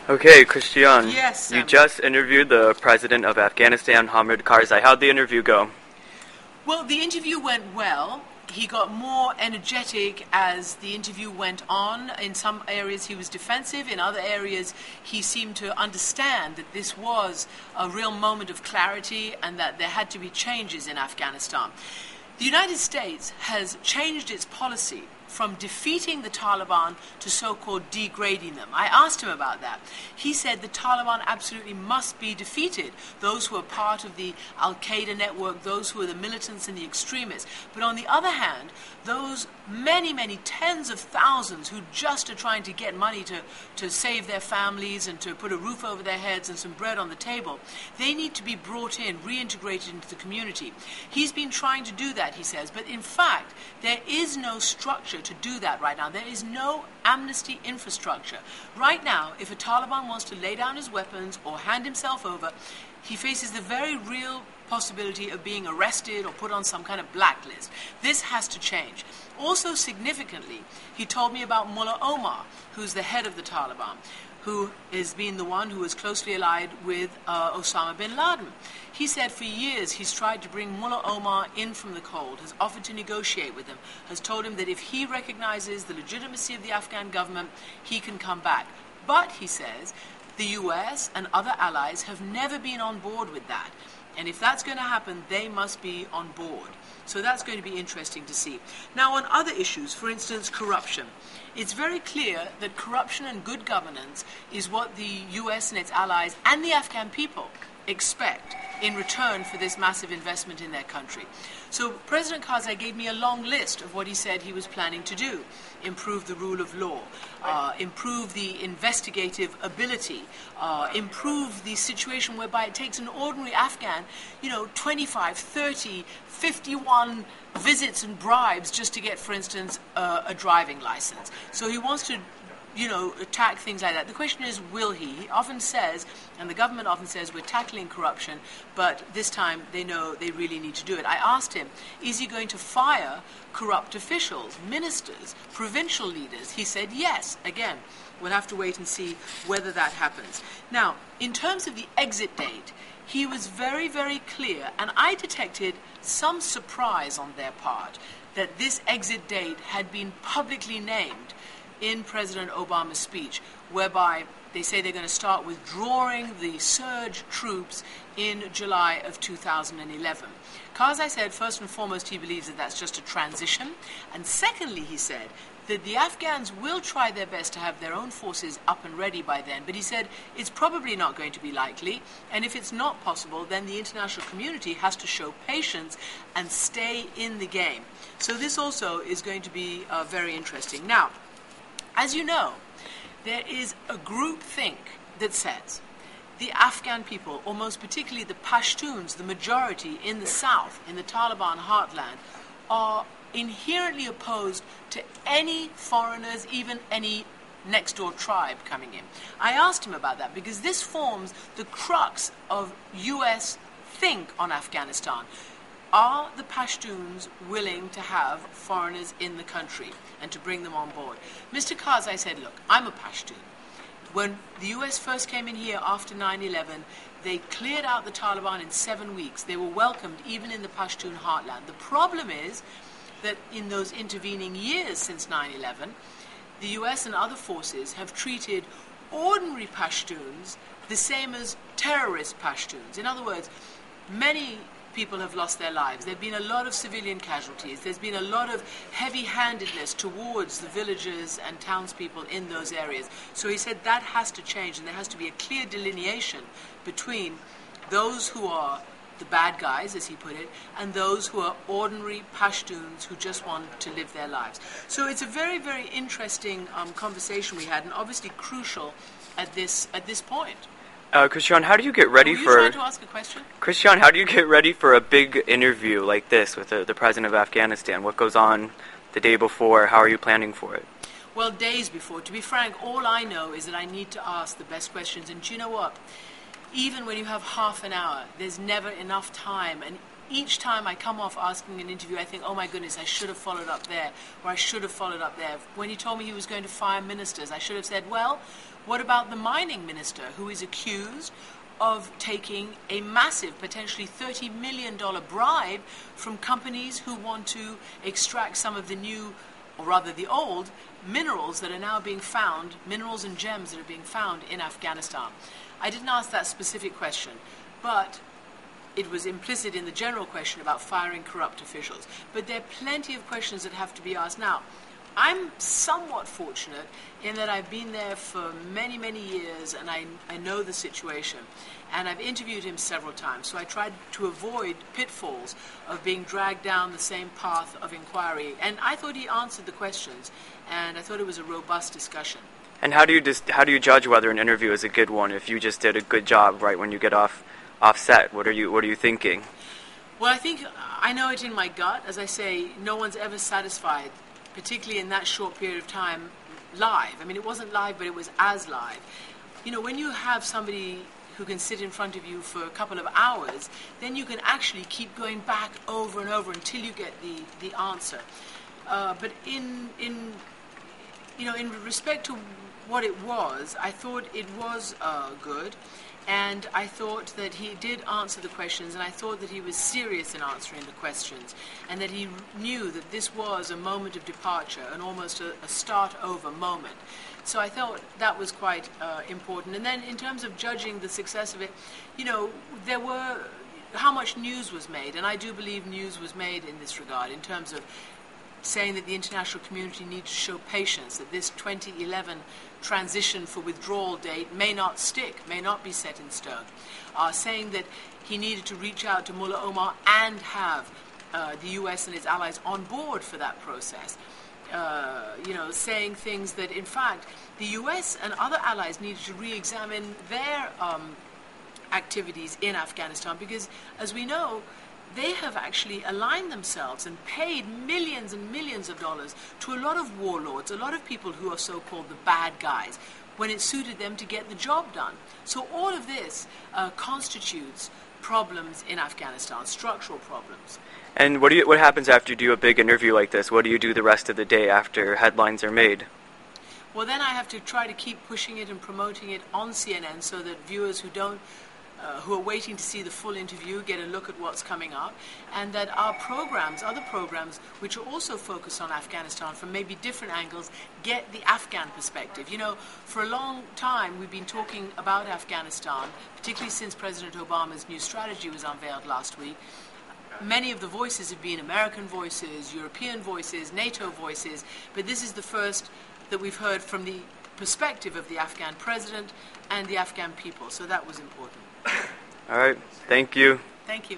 Okay, Christiane. Yes, you just interviewed the president of Afghanistan, Hamid Karzai. How'd the interview go? Well, the interview went well. He got more energetic as the interview went on. In some areas he was defensive. In other areas he seemed to understand that this was a real moment of clarity and that there had to be changes in Afghanistan. The United States has changed its policy from defeating the Taliban to so-called degrading them. I asked him about that. He said the Taliban absolutely must be defeated, those who are part of the Al-Qaeda network, those who are the militants and the extremists. But on the other hand, those many, many tens of thousands who just are trying to get money to save their families and to put a roof over their heads and some bread on the table, they need to be brought in, reintegrated into the community. He's been trying to do that, he says, but in fact, there is no structure to do that right now. There is no amnesty infrastructure. Right now, if a Taliban wants to lay down his weapons or hand himself over, he faces the very real possibility of being arrested or put on some kind of blacklist. This has to change. Also significantly, he told me about Mullah Omar, who's the head of the Taliban, who has been the one who is closely allied with Osama bin Laden. He said for years he's tried to bring Mullah Omar in from the cold, has offered to negotiate with him, has told him that if he recognizes the legitimacy of the Afghan government, he can come back. But, he says, the US and other allies have never been on board with that. And if that's going to happen, they must be on board. So that's going to be interesting to see. Now, on other issues, for instance, corruption, it's very clear that corruption and good governance is what the US and its allies and the Afghan people expect in return for this massive investment in their country. So President Karzai gave me a long list of what he said he was planning to do. Improve the rule of law, improve the investigative ability, improve the situation whereby it takes an ordinary Afghan, 25, 30, 51 visits and bribes just to get, for instance, a driving license. So he wants to attack things like that. The question is, will he? He often says, and the government often says, we're tackling corruption, but this time they know they really need to do it. I asked him, is he going to fire corrupt officials, ministers, provincial leaders? He said yes. Again, we'll have to wait and see whether that happens. Now, in terms of the exit date, he was very, very clear, and I detected some surprise on their part that this exit date had been publicly named in President Obama's speech, whereby they say they're going to start withdrawing the surge troops in July of 2011. Karzai said, first and foremost, he believes that that's just a transition. And secondly, he said that the Afghans will try their best to have their own forces up and ready by then. But he said it's probably not going to be likely. And if it's not possible, then the international community has to show patience and stay in the game. So this also is going to be very interesting. Now, as you know, there is a group think that says the Afghan people, or most particularly the Pashtuns, the majority in the south, in the Taliban heartland, are inherently opposed to any foreigners, even any next-door tribe coming in. I asked him about that because this forms the crux of US think on Afghanistan. Are the Pashtuns willing to have foreigners in the country and to bring them on board? Mr. Karzai said, look, I'm a Pashtun. When the US first came in here after 9/11, they cleared out the Taliban in 7 weeks. They were welcomed even in the Pashtun heartland. The problem is that in those intervening years since 9/11, the US and other forces have treated ordinary Pashtuns the same as terrorist Pashtuns. In other words, many people have lost their lives. There have been a lot of civilian casualties. There's been a lot of heavy-handedness towards the villagers and townspeople in those areas. So he said that has to change, and there has to be a clear delineation between those who are the bad guys, as he put it, and those who are ordinary Pashtuns who just want to live their lives. So it's a very, very interesting conversation we had, and obviously crucial at this point. Christiane, how do you get ready for... Were you trying to ask a question? Christiane, how do you get ready for a big interview like this with the president of Afghanistan? What goes on the day before? How are you planning for it? Well, days before. To be frank, all I know is that I need to ask the best questions. And do you know what? Even when you have half an hour, there's never enough time. And each time I come off asking an interview, I think, oh my goodness, I should have followed up there, or I should have followed up there. When he told me he was going to fire ministers, I should have said, well, What about the mining minister who is accused of taking a massive, potentially $30 million bribe from companies who want to extract some of the new, or rather the old, minerals that are now being found, minerals and gems that are being found in Afghanistan? I didn't ask that specific question, but it was implicit in the general question about firing corrupt officials. But there are plenty of questions that have to be asked. Now, I'm somewhat fortunate in that I've been there for many, many years, and I know the situation. And I've interviewed him several times, so I tried to avoid pitfalls of being dragged down the same path of inquiry. And I thought he answered the questions, and I thought it was a robust discussion. And how do you judge whether an interview is a good one if you just did a good job right when you get off set? What are you thinking? Well, I think I know it in my gut. As I say, no one's ever satisfied, particularly in that short period of time, live. I mean, it wasn't live, but it was as live. You know, when you have somebody who can sit in front of you for a couple of hours, then you can actually keep going back over and over until you get the answer. But in respect to what it was, I thought it was good. And I thought that he did answer the questions, and I thought that he was serious in answering the questions, and that he knew that this was a moment of departure, and almost a start-over moment. So I thought that was quite important. And then in terms of judging the success of it, you know, there were how much news was made, and I do believe news was made in this regard, in terms of saying that the international community needs to show patience, that this 2011 transition for withdrawal date may not stick, may not be set in stone. Saying that he needed to reach out to Mullah Omar and have the US and its allies on board for that process. Saying things that, in fact, the US and other allies needed to re-examine their activities in Afghanistan, because, as we know, they have actually aligned themselves and paid millions and millions of dollars to a lot of warlords, a lot of people who are so-called the bad guys, when it suited them to get the job done. So all of this constitutes problems in Afghanistan, structural problems. And what happens after you do a big interview like this? What do you do the rest of the day after headlines are made? Well, then I have to try to keep pushing it and promoting it on CNN so that viewers who are waiting to see the full interview get a look at what's coming up, and that our programs, other programs, which are also focused on Afghanistan from maybe different angles, get the Afghan perspective. You know, for a long time we've been talking about Afghanistan, particularly since President Obama's new strategy was unveiled last week. Many of the voices have been American voices, European voices, NATO voices, but this is the first that we've heard from the perspective of the Afghan president and the Afghan people, so that was important. All right. Thank you. Thank you.